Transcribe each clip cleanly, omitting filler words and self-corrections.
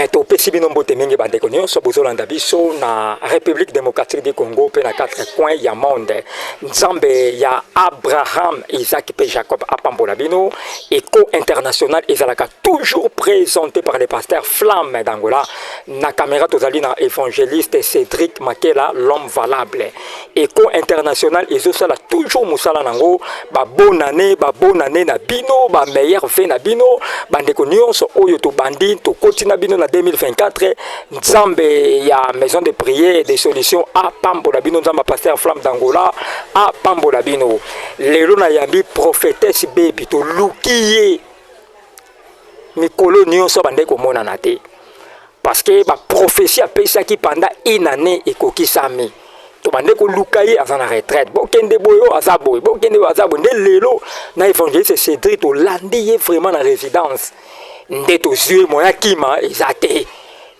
topesi bino mbote mingi bandeko nyonso bozolanda biso na République démocratique du Congo pe na 4 coins ya monde. Nzambe ya Abraham, Isaac et Jacob apambola bino. Écho international ezalaka toujours présenté par les pasteurs Flamme d'Angola. Na caméra tozali na évangéliste Cédric Makela, l'homme valable. Écho international ezosala toujours musala nango ba bonne année na bino, ba meilleur vœu na bino bandeko nyonso oyo to bandi to kotina bino na 2024. Nzambe ya maison de prière des solutions a pambola bino, nzamba pasteur Flamme d'Angola a pambola bino. Lelo na yambi prophétesse baby to lukiye mikolo nyonso bandeko mona na te parce que ba prophétie apesa ki pendant une année ekokisami to bandeko lukaye azana retraite bokende boyo azaboy bokende azabo nde lelo na évangéliste Cédric to landiye vraiment na résidence ndeto zue moya kima ezate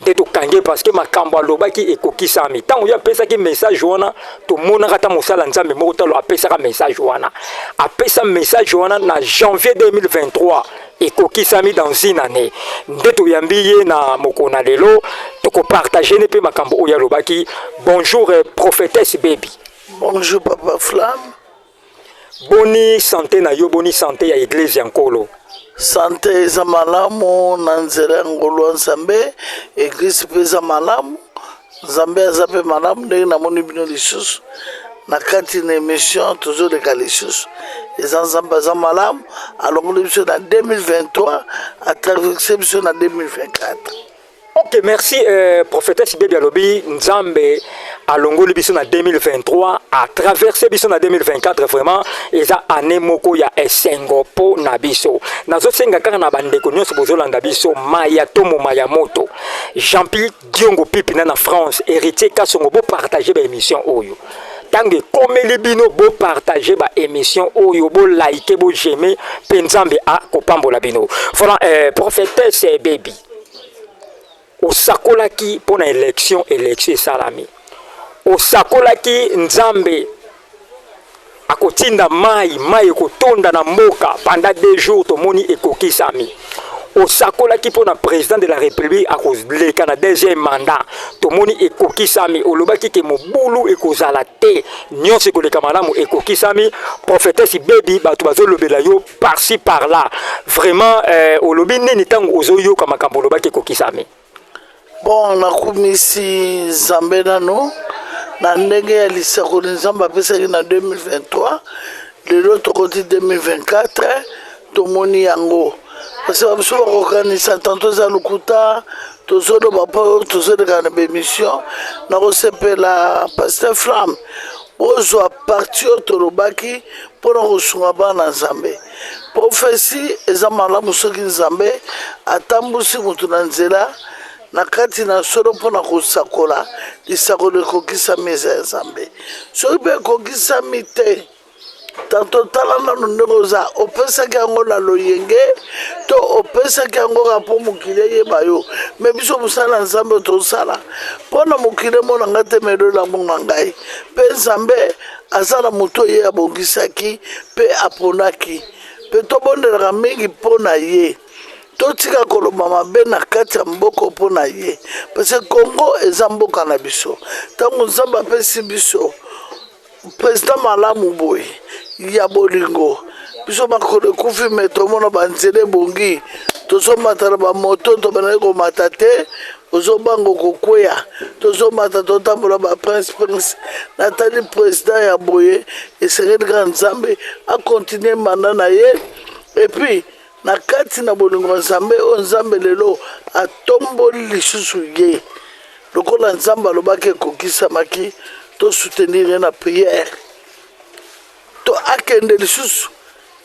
ndeto kange parce que makambo alobaki ekokisami tango ya pesa ki message wana to mona kata mosala nzambe moko talo apesa ka message wana apesa message wana na janvier 2023 ekokisami dans une année ndeto yambiye na mokona lelo toko partager ne pe makambo oya lobaki. Bonjour prophétesse baby. Bonjour papa Flamme. Boni santé na yo, boni santé ya église yankolo. Santé eza malamu na nzela ngolo nzambe, église peza malamu, nzambe azape malamu ndenge namoni bino lisusu. Na kati na émission toujours de lisusu. Eza nzambe aza malamu, alongoli biso na 2023, à traverser biso na 2024. Ok, merci prophétesse Baby Alobi. Nzambe alongoli biso na 2023 à traverser biso na 2024 vraiment eza année moko ya esengo po na biso. Nazo senga kaka na bandeko nyonso bozolanda biso Maya Tomo Maya Moto. Jean-Pierre Diongo Pipi na France, héritier Kasongo bo partager ba émission oyo. Tangue komeli bino bo partager ba émission oyo bo like bo j'aimer pe Nzambe a kopambola bino. Voilà prophétesse Baby. Osakolaki pour une élection salami. Osakolaki Nzambe akotinda mai ekotonda na mboka pendant 2 jours to moni ekokisami. Osakolaki pour un président de la République akozleka na 2e mandat to moni ekokisami. Olobaki ke mobulu ekozala te nyonso ekoleka malamu ekokisami. Prophétesse Baby bato bazolobela yo par-ci par-là. Vraiment olobi nini tango ozoyo ka makambo olobaki ekokisami. Bon, nakumisi Nzambe nano na ndenge ya lisakoli Nzambe apesaki na 2023 lelo tokoti 2024 tomoni yango parce que biso bakokanisa tanto za lukuta tozoloba po tozoleka na bémission nakosepela pasteur Flamme bozwa parti oyo tolobaki mpona kosunga bana Nzambe. Prophétie eza malamu soki Nzambe atambusi mutu na nzela na kati na solo mpona kosakola lisakolo ekokisami eza ya Nzambe. Soki mpe ekokisami te tanto tala nano ndenge oza opesaki yango na loyenge to opesaki yango kapo mokili eyeba yo me biso mosala Nzambe tosala mpona mokili mona nga te melola mbongo na ngai mpe Nzambe aza na moto ye abongisaki mpe aponaki mpe tobondelaka mingi mpona ye. Totika koloba mabe na kati ya mboko mpona ye parce que Congo eza mboka na biso ntango Nzambe apesi biso président malamu boye ya bolingo biso makolo ekufi me tomona banzela ebongi tozomata na bamoto tobandaki komata te ozobanga kokweya tozomata totambola baprince natali président ya boye esengeli kaka Nzambe akontinue manda na ye epuis na kati na bolingo Nzambe o Nzambe lelo atomboli lisusu ye lokola Nzambe alobaki ekokisamaki to soutenir na prière to akende lisusu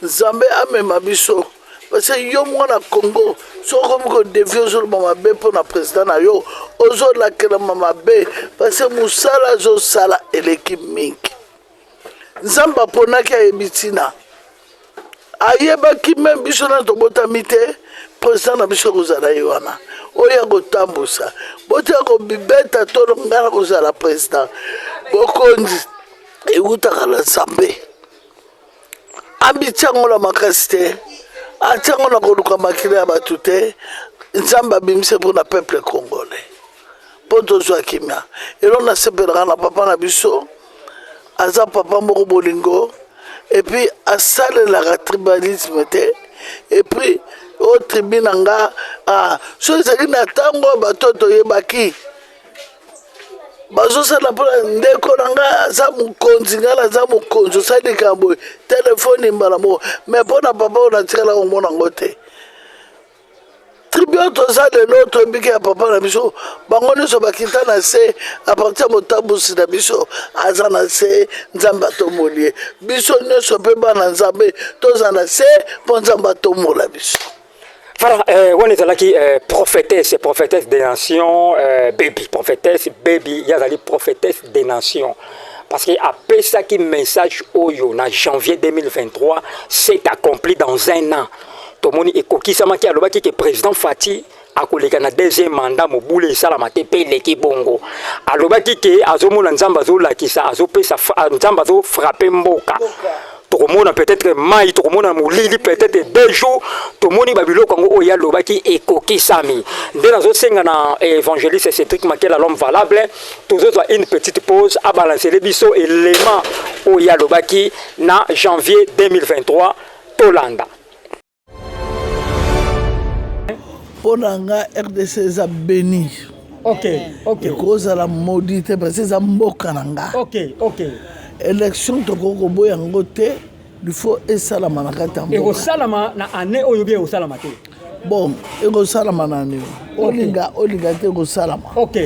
Nzambe amema biso parce que yo mwana Congo soko mko devie ozoloba mabe mpona président na yo ozolakela mabe parce que musala azosala eleki mingi Nzambe aponaki ayebi ntina ayebaki même biso na tobotami te président na biso kozala ye wana oyo akotambusa botia kobibeta tolo ngana kozala président bokonzi eutaka na Nzambe abitiango na makasi te atiango na koluka makili ya bato te nzamba bimise pour le peuple congolais pour tozwa kimia elo na sepelaka na papa na biso aza papa moko bolingo et puis asalelaka tribalisme te et puis o tribu na nga so ezali na ntango bato toyebaki bazosala mpona ndeko na nga aza mokonzi ngai naza mokonzi osali likambo telefone mbala moko mais mpona papa oyo natikala komona yango te tribu oyo toza lelo toyebiki ya papa na biso bango nyonso bakita na se apartir ya motambusi na biso aza na se nzambe atomolie biso nyonso mpe bana nzambe toza na se mpo nzambe atomola biso. Voilà, on est là qui prophétesse des nations, baby, prophétesse, baby, il y a la prophétesse des nations. Parce qu'après ça, qui message Oyo, en janvier 2023, c'est accompli dans un an. Tout le monde est coquille, ça m'a dit que le président Fati a collègue na deuxième mandat, mon boulot, ça la maté payé qui bongo. Alors, que Azomo Nzambazo la qui ça, Azopé, Nzambazo frappé Mboka. Tout le monde peut-être maï, tout le monde a moulili peut-être 2 jours, tout le monde a babilo quand on y a l'obaki et coquille sami. Dès la zone sengana évangéliste c'est truc marqué la l'homme valable. Tous autres une petite pause à balancer les bisous et l'élément au y a l'obaki na janvier 2023 Tolanda. Ponanga RDC a béni. Ok. Cause à la maudite parce que ça mokananga. Ok. Élection tokoko boya ngote il faut esalama na kata mboka. Ego salama na année oyobe o salama te. Bon, ego salama na ne. Olinga te ego salama. Ok.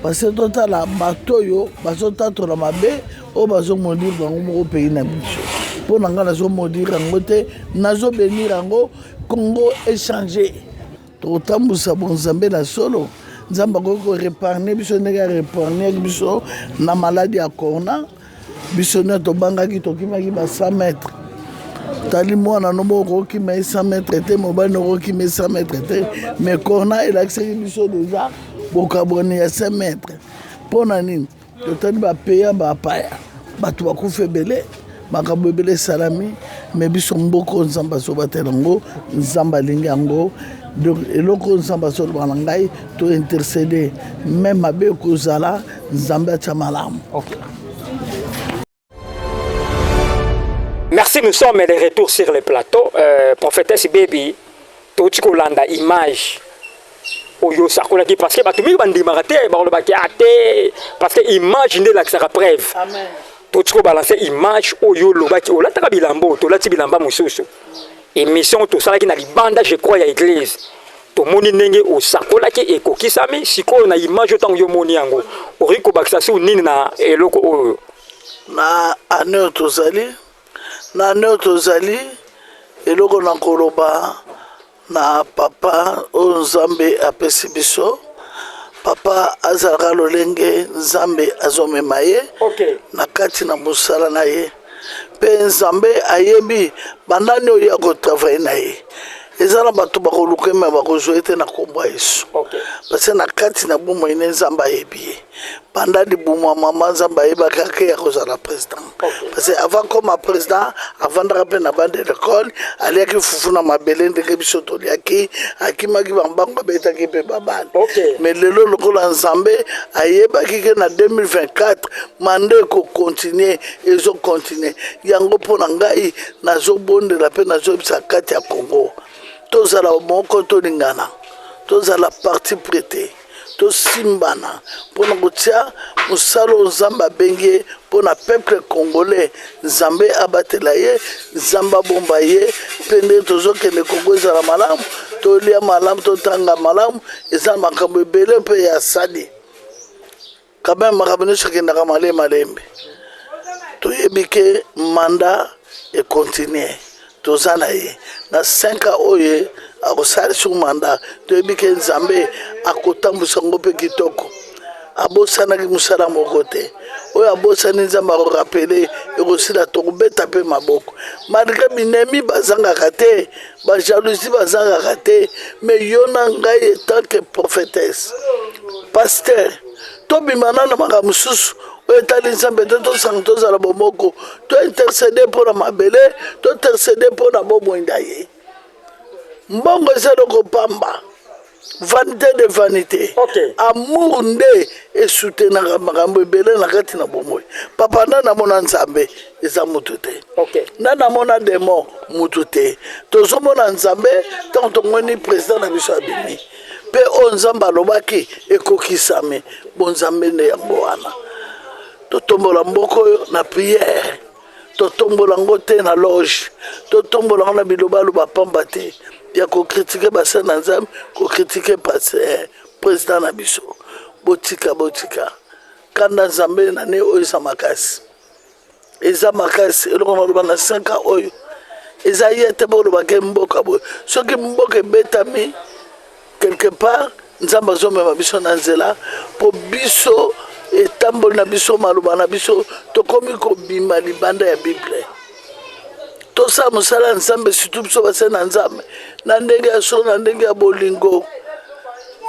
Parce que totala batoyo bazota to la mabe o bazo mondir bango mo pays na biso. Pour nanga na zo mondir ngote nazo bénir ngo Congo échanger. Totambusa bon Nzambe na solo. Nzamba ko réparner biso nega réparner biso na maladie ya corona. Bisonne to bangaki to kimaki ba 100 mètres tali mwana no moko ki me 100 mètres te mobile no ki me 100 mètres te mais corona il accès biso déjà bokabone ya 5 mètres pona nini to tali ba payer ba paya batu ba kufebele bakabebele salami mais biso mboko nzamba so batelango nzamba lingango donc eloko nzamba so banangai to intercéder même abe kozala nzamba chamalamu. OK. Merci, nous sommes de retour sur le plateau. Prophétesse Baby, tout ce qu'on a image. Oyo sakola ki parce que batumi bandi marate ba ba ki ate parce que image ne la sera preuve. Amen. Tout ce qu'on balance image oyo loba ki ola taka bilambo to lati bilamba mususu. Émission to sala ki na libanda je crois ya église. To moni ndenge o sakola ki ekokisami siko na image otango yo moni yango. Oriko bakisa su nini na eloko oyo. Na ane tozali na neotozali eloko na koloba na papa o Nzambe apesi biso papa azalaka lolenge Nzambe azomema ye na kati na mosala na ye mpe Nzambe ayebi bandani oyo ya kotravaille na ye ezala bato bakoluka me bakozwa ete na kombo ya Yesu parce na kati na bomoi ne Nzambe ayebi ye banda libumu ya mama Nzambe ayebaka ke ya kozala président parce que avant comme président avandaka mpe na bande l'école aliaki fufu na mabele ndenge biso toliaki akimaki bambango abetaki mpe babana mais lelo lokola Nzambe ayebaki ke na 2024 manda ekokontinue ezokontinue yango mpo na ngai nazobondela mpe nazoyebisa kati ya Congo tozala moko tolingana tozala parti prêté tosimbana mpona kotia mosala oyo Nzambe abengi mpona peuple congolais Nzambe abatela ye Nzambe abomba ye mpe nde tozokende Kongo ezala malamu tolia malamu totanga malamu eza makambo ebele mpe ya sali quand makambo nyonso ekendaka malembe toyebi ke manda ekontinue toza na ye na 5 ans oyo akosala sur mandat toyebi ke Nzambe akotambusa ngo mpe kitoko abosanaki mosala moko te oyo abosani Nzambe akorapele ekosila tokobeta mpe maboko malgré binemi bazangaka te bajalousie bazangaka te mais yo na ngai tant que prophétesse pasteur tobimana na makambo mosusu oyo etali Nzambe te tosanga tozala bomoko tointercede mpo na mabele tointercede mpo na bomoi na ye mbongo eza eloko pamba vanité de vanité. Okay. Amour nde et soutenir makambo ebele na kati na bomoi. Papa na mona nzambe eza mutu te. Okay. Na mona demo mutu te. Tozomona nzambe tant tomoni président na biso abimi. Pe o nzamba alobaki ekokisami bon nzambe nde yango wana. Totombola mboko na prière. Totombola ngo te na loge. Totombola ngo na bilobalo pamba te. Ya ko critiquer basa na nzambe, ko critiquer président na biso. Botika. Kanda nzambe na ne oyo eza makasi. Eza makasi eloko na loba na 5 ans oyo. Eza yete boloba ke mboka boy. Soki mboka betami quelque part nzamba zomema biso na nzela po biso etamboli na biso maloba na biso tokomi kobima libanda ya Bible. Tosa musala nzambe surtout biso base na nzambe na ndenge ya so na ndenge ya bolingo.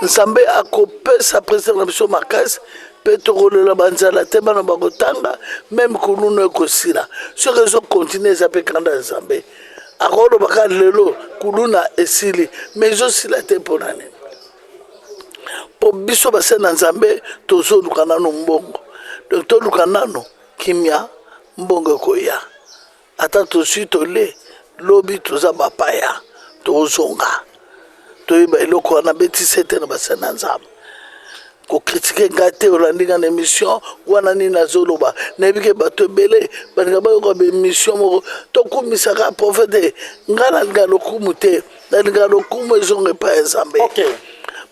Nzambe akopesa président na biso makasi pe tokolela banzala te bana bakotanga même kulunu ekosila soki ezo continue eza pe kanda nzambe akoloba ka lelo kuluna esili mais ezosila te mpo na nini po biso base na nzambe tozoluka nano mbongo donc toluka nano kimia mbongo ekoya ata tosui tole lobi toza bapaya tozonga toyeba eloko wana betise te na base na nzambe kokritike nga te olandi nga na émission wana nini nazoloba nayebi ke bato ebele balinga bayoka baémission moko tokumisaka profete nga nalinga lokumu te nalinga lokumu ezonga epai ya nzambe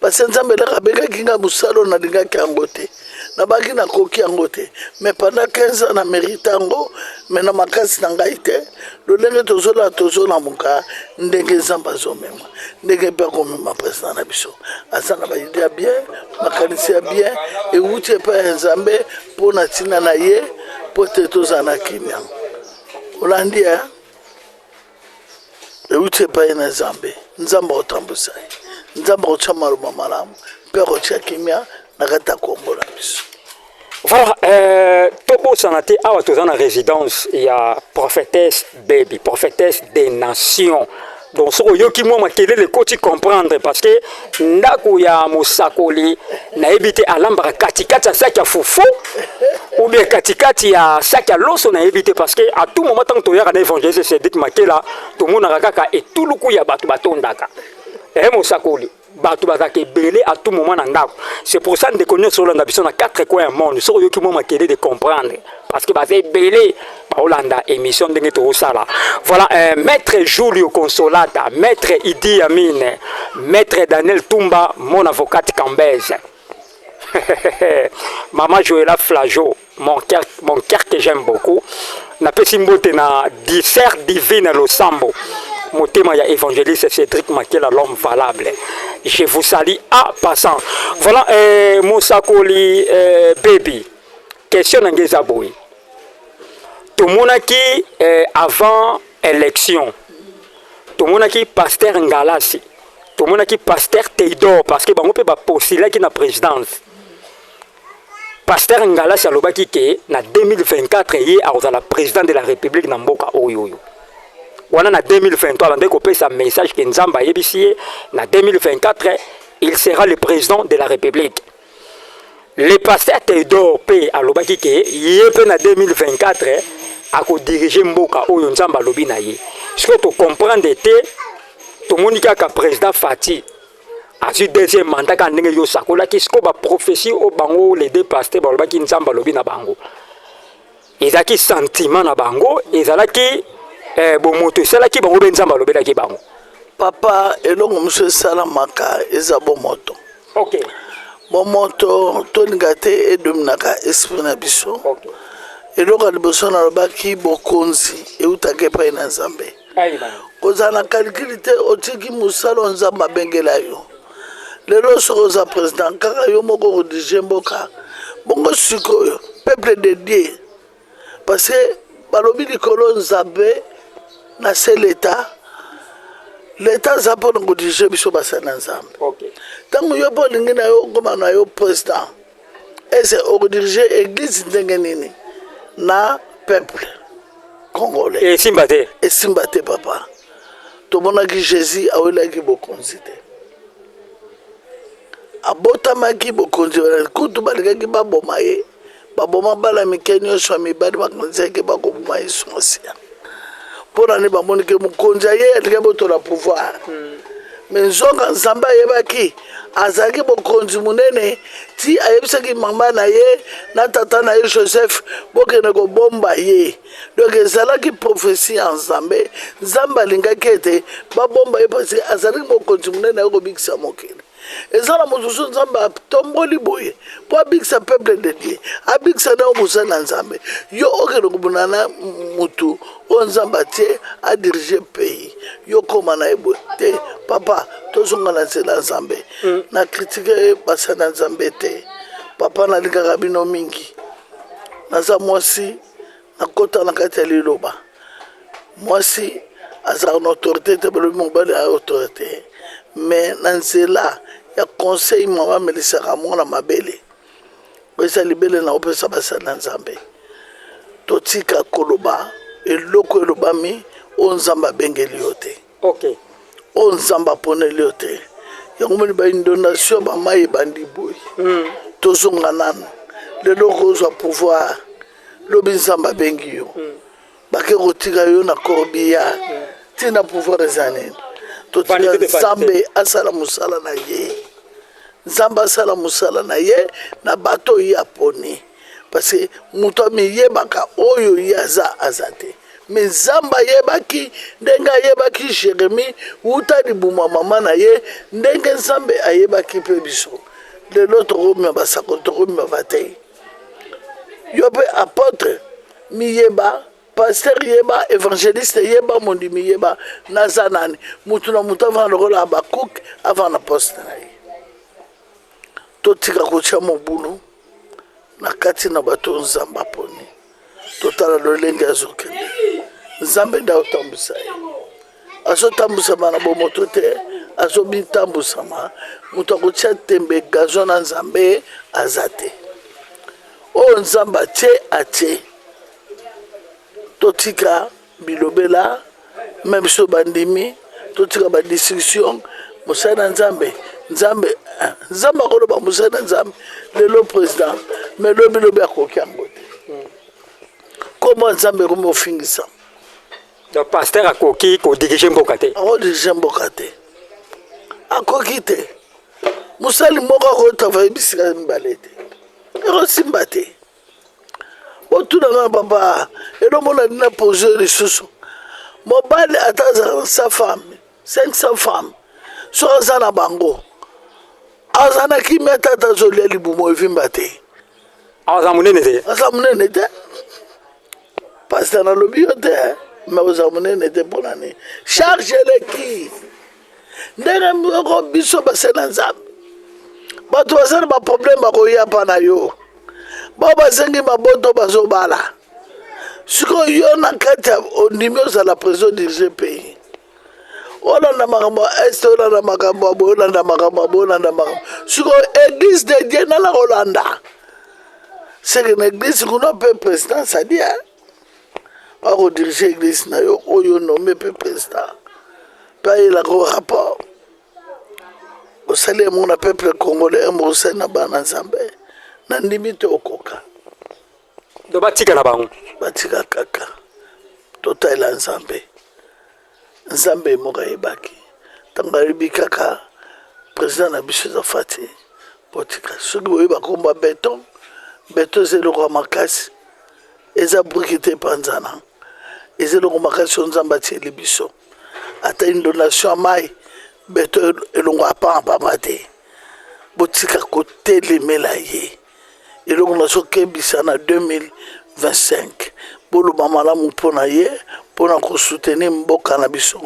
parce nzambe elaka abengaki nga mosala oyo nalingaki yango te nabaki nakoki yango te mais pendant 15 ans na mérite yango mais na makasi na ngai te lolenge tozolamuka ndenge nzambe azomema ndenge mpe akomema président na biso aza na baide ya bien makanisi ya bien ewuti epai ya nzambe mpo na ntina na ye mpo te tozala na kimia olandi ewuti epai na nzambe nzambe akotambusa ye nzambe akotya maloba malamu mpe akotya kimia na kati ya kombo na biso. Voilà, Topo Sanate, awa toza na résidence, il y a prophétesse baby, prophétesse des nations. Donc, ce que moi makele le koti comprendre parce que ndako ya mosakoli na ebité alambra katikati ya saki ya fufu ou bien katikati ya saki ya loso na ebité parce que à tout moment tant to ya na évangéliste c'est dit makela tout monde na kaka et tout luku ya batu batondaka. Et mosakoli bato bazaki belé à tout moment ndako. C'est pour ça que nous connaissons sur l'ambition dans 4 coins du monde. Ce que moi makele de comprendre parce que bazé belé Hollanda émission de Tosala. Voilà, maître Julio Consolata, maître Idi Amin, maître Daniel Tumba, mon avocat Cambèze. Maman Joëla Flageau, mon cœur que j'aime beaucoup. Na pesimbote na dissert divine lo sambo. Mon thème est évangéliste Cédric Makela, l'homme valable. Je vous salue à passant. Voilà, Mosakoli baby. Question n'engézaboui. Tout le monde qui avant élection, tout le monde qui pasteur Ngalasi, tout le monde qui pasteur Théodore, parce que on peut pas postuler qui na présidence. Pasteur Ngalasi a l'obaki que na 2024 il a la président de la République na mboka oyoyo. Wana na 2023 on découpé sa message que Nzamba yebisi na 2024 il sera le président de la République. Le pasteur Théodore P a l'obaki que il na 2024 à diriger Mboka oyo Nzamba lobi na ye. Ce que tu comprends de te tout le monde qui a président Fati a eu deuxième mandat quand ndenge yo sakola ki ce que ba prophétie au bango les deux pasteurs ba lobaki Nzamba lobi na bango. Ezaki sentiment na bango ezalaki bon moto salaki bango be Nzamba lobi na ki bango. Papa elongo monsieur salamaka eza bon moto. OK. Bon moto toningate edominaka esprit na biso. OK. Eloko liboso na lobaki bokonzi eutake epai na nzambe kozala na calculité otiki mosala nzambe abengela yo lelo soko oza président kaka yo moko kodirige mboka bongo sikoyo peuple de Dieu parce que balobi likolo nzambe na se l'état aza mpona kodirige biso basala na nzambe ntango yo mpo olingi na yo okoma na yo président ese okodirige église ndenge nini na peuple congolais et simbate papa to monaki Jésus awelaki bokonzi te abotamaki bokonzi kutu balingaki baboma ye baboma bana mike nyonso ya mibali bakanizaki bakoboma ye sonsia mpona nde bamoni ke mokonzi aye alingi botola pouvoir me nzonga nzambe ayebaki azalaki bokonzi monene ti ayebisaki mama na ye na tata na ye Joseph bokende kobomba ye donc ezalaki prophétie ya nzambe nzambe alingaki ete babomba ye parce azalaki bokonzi monene ayekobikisa mokili ezala mosusu nzambe atomboli boye mpo abikisa peuple de Dieu abikisa na mosala na nzambe yo okende kobuna na mutu oyo nzambe atie adirige pays yo koma na ye boye te papa tozonga na nzela ya nzambe na kritike basala na nzambe te papa nalingaka bino mingi naza mwasi nakota na kati ya liloba mwasi azalaka na autorité te balobi mobali aya autorité mais na nzela ya conseil mama amelisaka mwana mabele eza libele na opesa basala na nzambe totika koloba eloko elobami oyo nzambe abengeli yo te oyo nzambe aponeli yo te yango moni bainondation bamai ebandi boye tozonga nano lelo kozwa pouvoir lobi nzambe abengi yo bake kotika yo na corbillard ntina pouvoir eza nini totika nzambe asala mosala na ye nzambe asala mosala na ye na bato oyo ye aponi parce moto amiyebaka oyo ye aza te me nzambe ayebaki ndenge ayebaki Jérémie wuta libuma mama na ye ndenge nzambe ayebaki mpe biso lelo tokomema basako tokomema batei yo mpe apôtre miyeba pasteur yeba évangéliste yeba mondimi yeba naza nani mutu na mutu avana lokola Habakuk avana poste na ye totika kotia mobulu na kati na bato nzambe aponi totala lolenge azokende nzambe nde aotambwisa ye azotambwisama na bomoto te azobitambwisama moto akotia tembe gazo na nzambe aza te oyo nzambe atie totika bilobela me biso bandimi totika badiscussion mosala na nzambe nzambe akoloba mosala na nzambe lelo président me lobi akoki yango te komo nzambe ekomi ofingisa donc pasteur akoki kodirige mboka te akodirige mboka te akoki te mosali moko akotavaye bisika mibale te ekosimba te botunanga papa elomona dina pose lisusu mobali ata azalaka 100 femmes 500 femmes soki aza na bango aza na kimia te ata azolia libumo evimba te aza monene te paster nalobi yo te me oza monene te mpona nini charge eleki ndenge moko biso basena nzambe bato baza na baproblème bakoyapa na yo bao bazengi maboto bazobala sikoyo yo na kati ya ondimi ozala président dirige pays olanda makambo ya este olanda makambo ya boye olanda makambo ya boye olanda makambo sikoyo église de Dieu nala kolanda seke na église kuna mpe président sadi akodirige église na yo oyo nome mpe président mpe ayelaka rapport osali yango na peuple congolais yambo osali na bana nzambe na ndimi te okoka do batika na bango batika kaka totalela nzambe moko ayebaki ntango ayebi kaka président na biso eza fati botika soki boyeba komba beton eza eloko ya makasi eza briki te epanzana eza eloko makasi oyo nzambe atieli biso ata inondation ya mai beton elongo apamba te botika kotelemela ye eloko nazokebisa na 2025 boloba malamu mpona ye mpona kosoutenir mboka na biso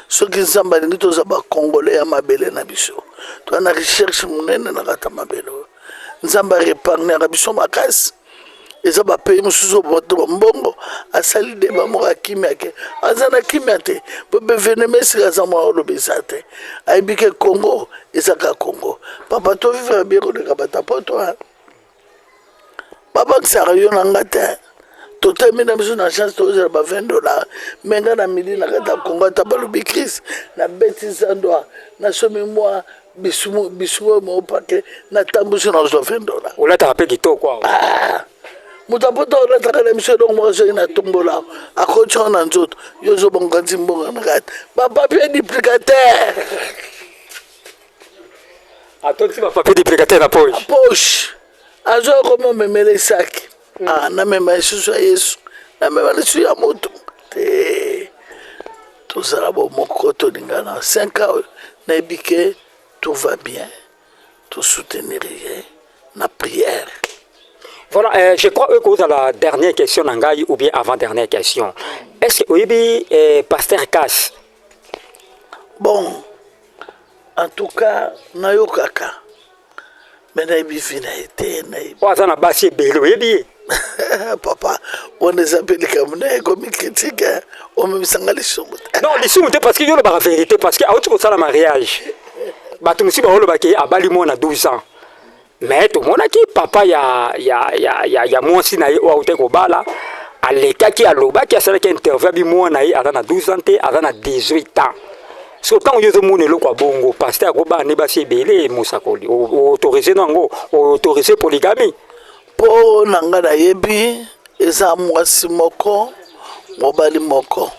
soki nzambe alingi toza bakongolais ya mabele na biso toza na recherche monene na kata mabele oyo nzambe arepargnaka biso makasi eza bapays mosusu mbongo asali deba moko akimia ke aza na kimia te po beveneme esika aza mwa oloba eza te ayebi ke congo ezaka congo papa tovivre bien koleka batapoto babakisaka yo na nga te totemi na biso na chance tozela ba $20 menga na midi na kata kongo ta balobi Chris na beti zandwa na somi mwa bisumo mo pake na tambuso na $20 olata pe kitoko muta poto olata kana biso donc mo so ina tombola akocho na nzoto yozo bonga nzimbonga na kata ba papier duplicateur atoti ba papier duplicateur na poche azo komo memele saki na mema Yesu Yesu na mema Yesu ya moto te tozala bo moko tolingana 5 ans na ebike tout va bien tout soutenir na prière. Voilà, je crois que vous avez la dernière question Nangai ou bien avant dernière question. Est-ce que oui pasteur Cash? Bon, en tout cas nayo kaka mais na ebifi na été na waza na basi belo yebi papa on les appelle comme na comme critique on me sanga les choses non les choses parce que yo la vérité parce que a autre ça la mariage batu musiba holo baki abali mo na 12 ans mais tout mona ki papa ya mwasi na ye wa ute ko bala alekaki alobaki asalaki interview bi mo na ye na 12 ans te na 18 ans. So quand yo zo le kwa bongo pasteur ko ba ne ba si belé musakoli autorisé nango autorisé polygamie po nanga na yebi eza mwasi moko mobali moko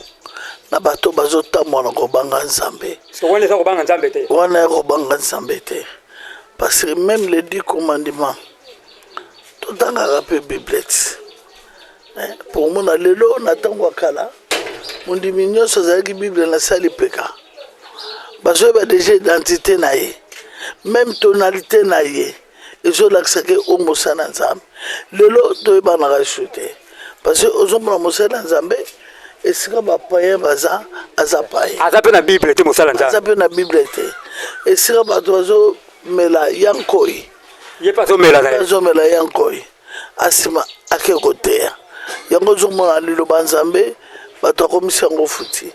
na bato bazotamona ko banga nzambe so wana za ko banga nzambe te wana ko banga nzambe te parce que même les 10 commandements tout dans la Bible pour mon lelo na tango kala mon diminyo so za Bible na sali peka bazo ba déjà identité na ye même tonalité na ye ezo laksake o mosana nzambe lelo to ba na racheter parce que ozo mona mosana nzambe esika ba païen baza azapaye azape na Bible te mosala nzambe azape na Bible te esika ba tozo mela yankoi ye pas zo mela na zo mela yankoi asima ake kotea yango zo mona lelo banzambe bato komisa ngo futi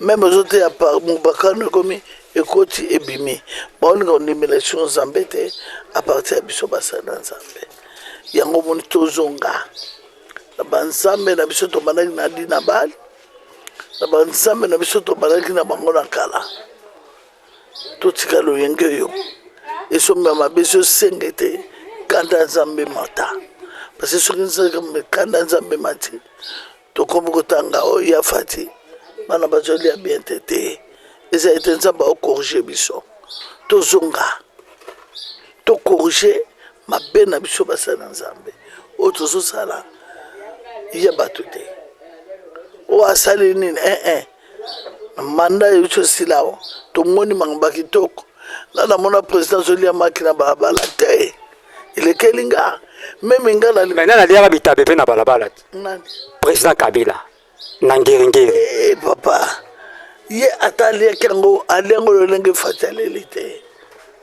même autres ya par mubakano komi ekoti ebimi baolinga ondimilation nzambe te à partir ya biso basala nzambe yango moni tozonga na banzambe na biso tobanaki na dina bali na banzambe na biso tobanaki na bango na kala totika loyenge oyo esomba mabe senge te kanda nzambe mata parce que soki nzambe kanda nzambe mati tokomi kotanga oyo ya fati bana bazoli ya bien tete eza ete nzambe akorige biso tozonga tokorige mabe na biso basala nzambe oyo tozosala ya bato te oyo asali nini manda yoso silao tomoni mangba kitoko nana mona président zolia maki na balabala te elekeli nga meme nga na liaka bitabe pe na balabala président Kabila nangeri papa ye atali kango alengo lolenge fataleli te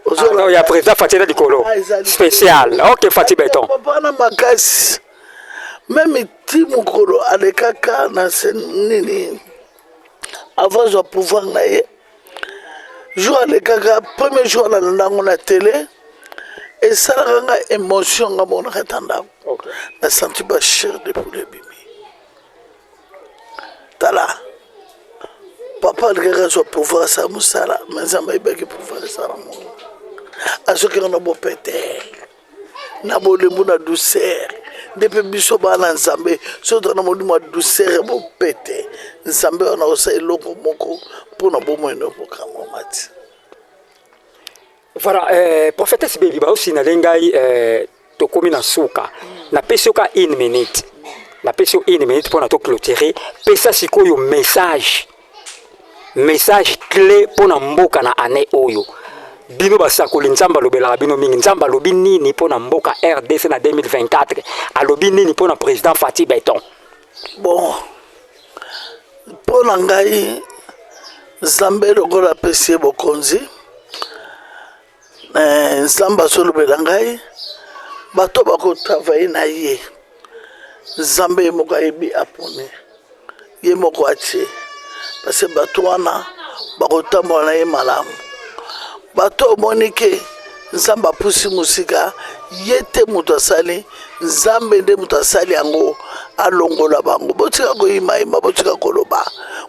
ozo ya président fatela dikolo spécial OK Fati Beton papa na makasi même timu kolo alekaka na nini avant de pouvoir na ye jour alekaka premier jour na ndango na télé et ça ranga émotion nga mona katanda na senti ba chair de poulet bimi tala papa alekaka so pouvoir sa musala mais ça m'a baki pouvoir sa mo asoki na bo pete na bo lembu na douceur depuis biso bana nzambe soto na modimo douceur bo pete nzambe ona osa eloko moko pona bomo eno pokamo mati. Voilà, prophétesse Baby ba aussi na lengai to komi na suka na pesoka 1 minute na peso 1 minute pour na to clôturer pesa sikoyo message clé pour na mboka na année oyo bino basakoli nzamba lobela bino mingi nzamba lobi nini pour na mboka RDC na 2024 alobi nini pour na président Fati Beton. Bon pour na ngai nzambe lokola pesi bokonzi nzamba solobela ngai bato bako travailler na ye nzambe moko ayebi apone ye moko atie parce que bato wana bakotambola na ye malamu bato omoni ke nzambe apusi musika ye te moto asali nzambe nde moto asali yango alongola bango botika koyimayima botika koloba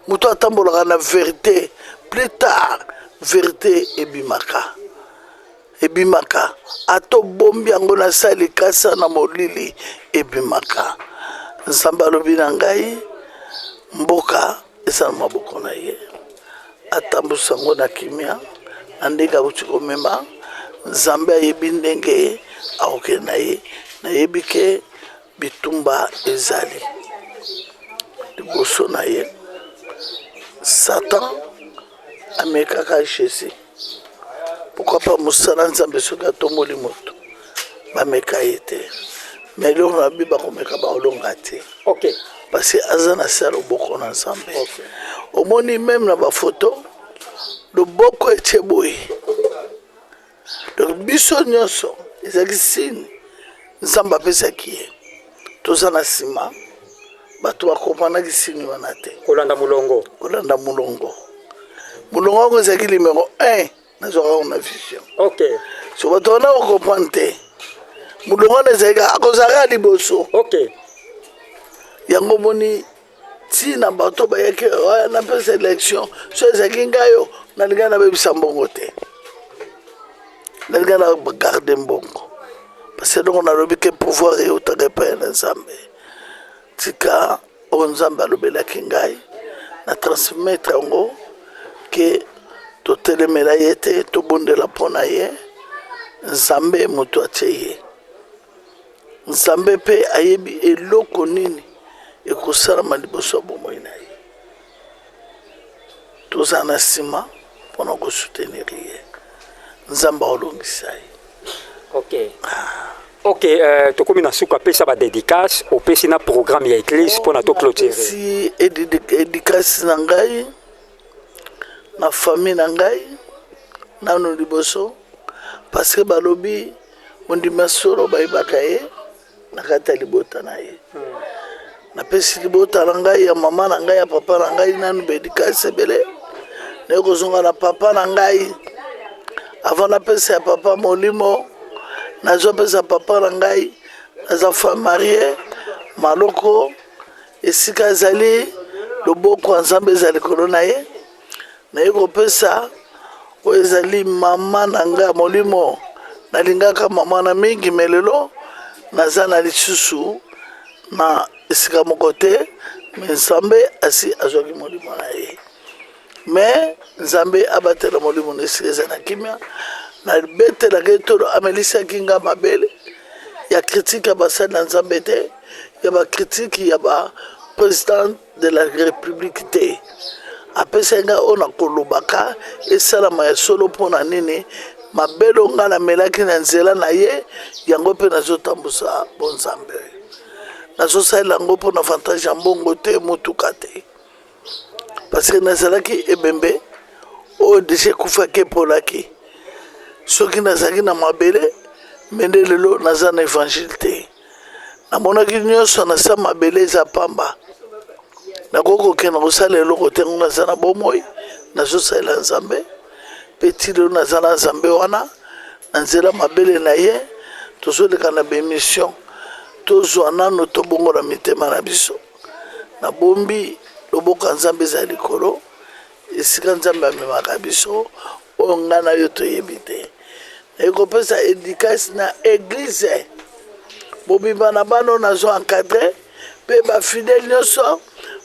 moto atambolaka na vérité plus tard vérité ebimaka ato bombi yango na sali kasa na molili ebimaka nzambe alobi na ngai mboka eza na maboko na ye atambusa yango na kimia na ndenge akuti komema nzambe ayebi ndenge akokende na ye nayebi ke bitumba ezali liboso na ye Satan amekaka Jésus pourquoi pas mosala nzambe soki atomboli moto bameka ye te mais eloko na biba komeka baolonga te parce que aza na se ya loboko na nzambe omoni meme na bafoto loboko etie boye donc biso nyonso ezalaki sini nzambe apesaki ye toza na nsima bato bakompanaki sini wana te kolanda mulongo yango ezalaki numéro 1 nazwaka ngo na vision so bato wana bakomprendre te mulongo wana ezalaki akozalaka liboso yango moni ntina bato bayaki napesa élection so ezalaki ngayo nalingai nabebisa mbongo te nalingai na bagarde mbongo parce que donc nalobi ke pouvoir eutaka epai na nzambe tika oyo nzambe alobelaki ngai na transmettre yango ke totelemela ye te tobondela mpo na ye nzambe moto atie ye nzambe mpe ayebi eloko nini ekosalama liboso ya bomoi na ye toza na nsima mpona kosoutenir ye nzambe aolongisa ye tokomi na suka apesa badédicace opesi na programme ya église mpona toclôturer si édicace na ngai na famille na ngai nano liboso parce que balobi mondima solo bayebaka ye na kati ya libota na ye napesi libota na ngai ya mama na ngai ya papa na ngai nanu baédicace ebele naye kozonga na papa na ngai avant napesa ya papa molimo nazopesa papa na ngai naza femme marie maloko esika ezali loboko ya nzambe ezali likolo na ye naye kopesa oyo ezali mama na ngai ya molimo nalingaka mama na mingi me lelo naza na lisusu na esika moko te me nzambe asi azwaki molimo na ye me nzambe abatela molimo na esika eza na kimia nabetelaka etolo amelisaki nga mabele ya critique ya basali na nzambe te ya bakritike ya baprésident de la république te apesaki nga oyo nakolobaka esalama ya solo mpona nini mabelo nga namelaki na nzela na ye yango mpe nazotambusa bonzambe nazosalela yango mpona avantage ya mbongo te motuka te parce que nazalaki ebembe oyo deja ekufaki epolaki soki nazalaki na mabele me nde lelo naza na évangile te namonaki nyonso nasa mabele eza pamba nakoki kokende kosala eloko te ngo naza na bomoi nazosalela nzambe mpe ti lelo naza na nzambe wana na nzela mabele na ye tozoleka na bémission tozwa nano tobongola mitema na biso nabombi loboko ya nzambe eza likolo esika nzambe amemaka biso oyo ngai na yo toyebi te ekopesa édicace na église bobimba na bana oyo nazwa encadre mpe bafidele nyonso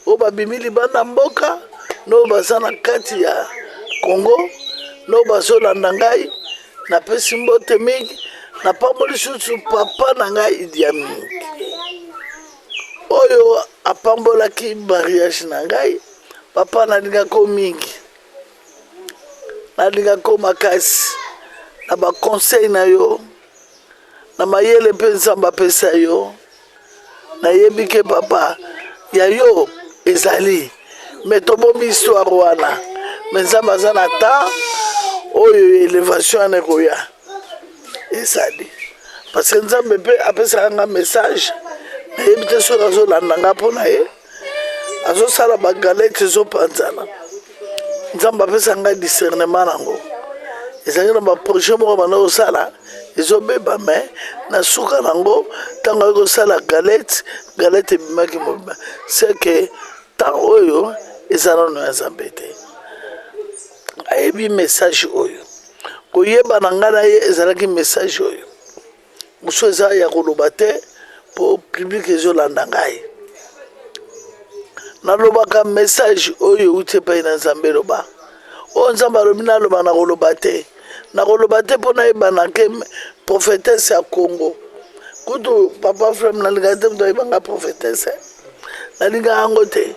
oyo babimi libanda mboka n'oyo baza na kati ya congo n'oyo bazolanda ngai napesi mbote mingi napamboli susu papa na ngai Idi Amin oyo apambolaki mariage na ngai papa nalingako mingi nalingako makasi na baconseil na yo na mayele mpe nzambe apesa yo nayebi ke papa ya yo ezali me tobombi histoire wana me nzambe aza na temps oyo élévation wana ekoya ezali parce que nzambe mpe apesaka nga message nayebi te soki azolanda nga mpo na ye azosala bagalete ezopanzana nzambe apesaka nga discernement nango ezalaki na baprojet moko banda kosala ezobeba me na suka nango ntango ekosala galette ebimaki mobima c'est que ntango oyo eza nano ya Nzambe te ayebi message oyo koyeba na ngai na ye ezalaki message oyo mosu eza ya koloba te mpo public ezolanda ngai nalobaka message oyo euti epai na Nzambe eloba oyo Nzambe alobi naloba na koloba te mpo nayebana ke prophétesse ya Congo kutu papa frère nalinga te moto ayebanga prophétesse nalinga yango te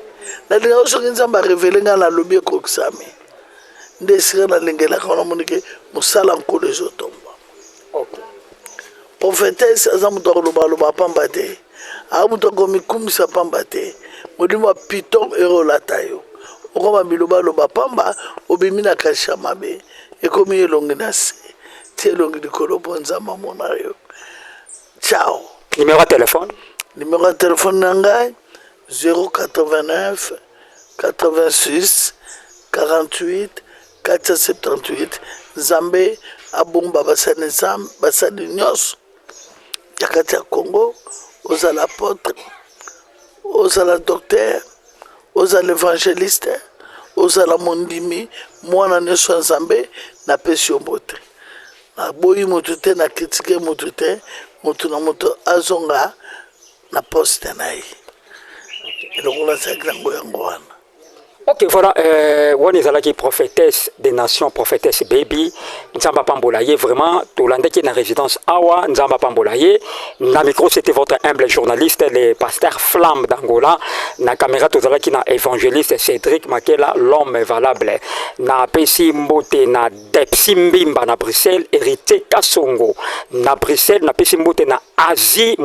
nalinga soki Nzambe arevele ngai nalobi ekokisami nde esika nalingelaka wana moni ke mosala nkolo ezotomba prophétesse aza moto akolobaloba pamba te aa moto akomikumisa pamba te molimo ya piton erolata yo okoma bilobaloba pamba obimi na kasi ya mabe ekomi elongi na se ti elongi likolo mpo Nzambe amona yo. Ciao. Numéro de téléphone? Numéro de téléphone na ngai 089 86 48 478. Nzambe abomba basali nyonso ya kati ya Congo, ozala apôtre, ozala docteur, ozala évangéliste, ozala mondimi, mwana nyonso ya Nzambe napesi yo mbote. Naboyi moto te, na kritike moto te, moto na moto azonga na poste na ye. Elokola saki nango yango wana. Ok, voilà, on est là qui prophétesse des nations, prophétesse baby, Nzamba Pambolaye, vraiment, tout l'année qui est dans la résidence Awa, Nzamba Pambolaye. Na micro, c'était votre humble journaliste, le pasteur Flamme d'Angola. Na caméra, tout là qui est évangéliste Cédric Makela, l'homme valable. Na Pessi Mbote, na Depsi Mbimba, na Bruxelles, hérité Kassongo. Na Bruxelles, na Pessi Mbote, na Asie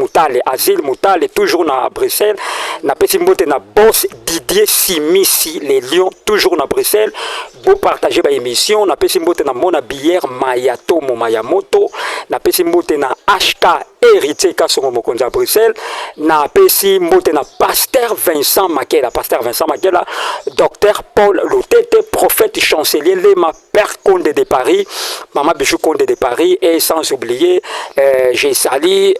Asile Moutale, toujours na Bruxelles. Na Pessi Mbote, na boss Didier Simisi, les Lions, toujours na Bruxelles. Vous partagez ma émission. Na Pessi Mbote, na Mona Bière, Mayato, Mayamoto. Na Pessi Mbote, na HK, hérité Kassongo Mokonza à Bruxelles. Na Pessi Mbote, na Pasteur Vincent Makela, Docteur Paul Lotete, prophète chancelier, Lema Père Conde de Paris, Maman Bichou Conde de Paris, et sans oublier, j'ai sali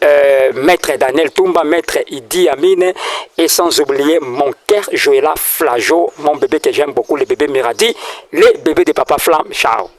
Maître Daniel Toumba, Maître Idi Amine, et sans oublier mon cœur Joëla Flageau, mon bébé que j'aime beaucoup, le bébé Miradi, les bébés de Papa Flamme. Ciao.